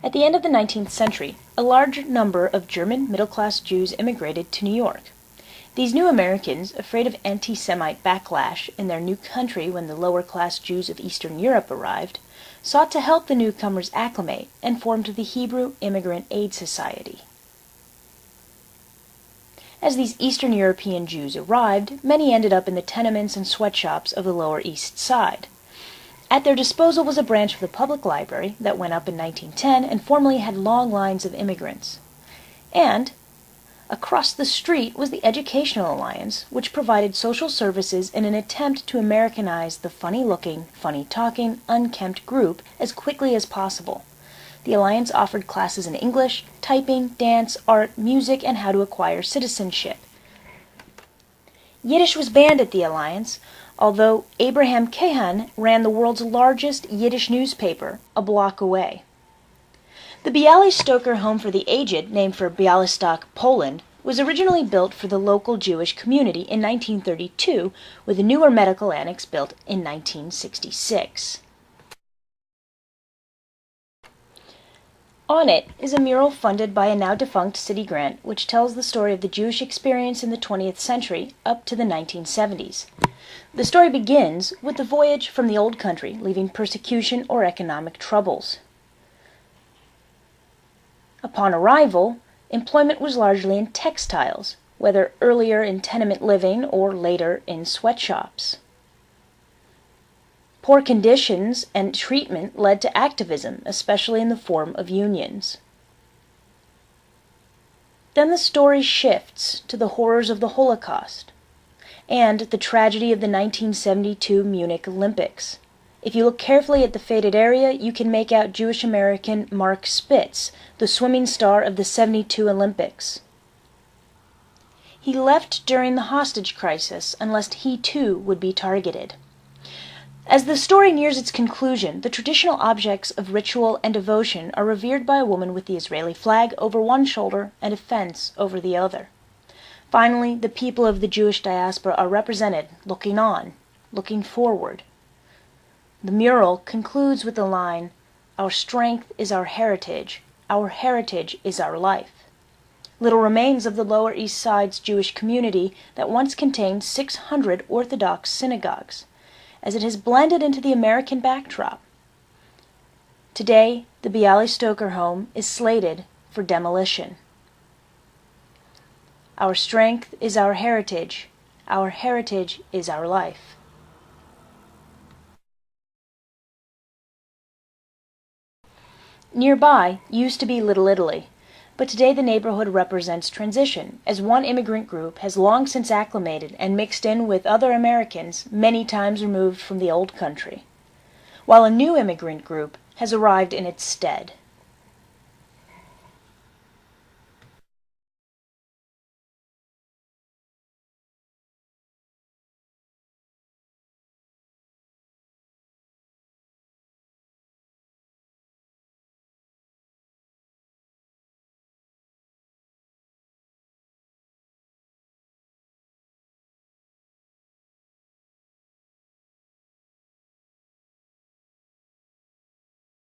At the end of the 19th century, a large number of German middle-class Jews immigrated to New York. These new Americans, afraid of anti-Semite backlash in their new country when the lower-class Jews of Eastern Europe arrived, sought to help the newcomers acclimate and formed the Hebrew Immigrant Aid Society. As these Eastern European Jews arrived, many ended up in the tenements and sweatshops of the Lower East Side. At their disposal was a branch of the public library that went up in 1910 and formerly had long lines of immigrants. And across the street was the Educational Alliance, which provided social services in an attempt to Americanize the funny-looking, funny-talking, unkempt group as quickly as possible. The Alliance offered classes in English, typing, dance, art, music, and how to acquire citizenship. Yiddish was banned at the Alliance, although Abraham Cahan ran the world's largest Yiddish newspaper a block away. The Bialystoker Home for the Aged, named for Białystok, Poland, was originally built for the local Jewish community in 1932, with a newer medical annex built in 1966. On it is a mural funded by a now-defunct city grant which tells the story of the Jewish experience in the 20th century up to the 1970s. The story begins with the voyage from the old country, leaving persecution or economic troubles. Upon arrival, employment was largely in textiles, whether earlier in tenement living or later in sweatshops. Poor conditions and treatment led to activism, especially in the form of unions. Then the story shifts to the horrors of the Holocaust and the tragedy of the 1972 Munich Olympics. If you look carefully at the faded area, you can make out Jewish American Mark Spitz, the swimming star of the '72 Olympics. He left during the hostage crisis, unless he too would be targeted. As the story nears its conclusion, the traditional objects of ritual and devotion are revered by a woman with the Israeli flag over one shoulder and a fence over the other. Finally, the people of the Jewish diaspora are represented, looking on, looking forward. The mural concludes with the line, "Our strength is our heritage is our life." Little remains of the Lower East Side's Jewish community that once contained 600 Orthodox synagogues, as it has blended into the American backdrop. Today, the Bialystoker home is slated for demolition. Our strength is our heritage is our life. Nearby used to be Little Italy, but today the neighborhood represents transition, as one immigrant group has long since acclimated and mixed in with other Americans many times removed from the old country, while a new immigrant group has arrived in its stead.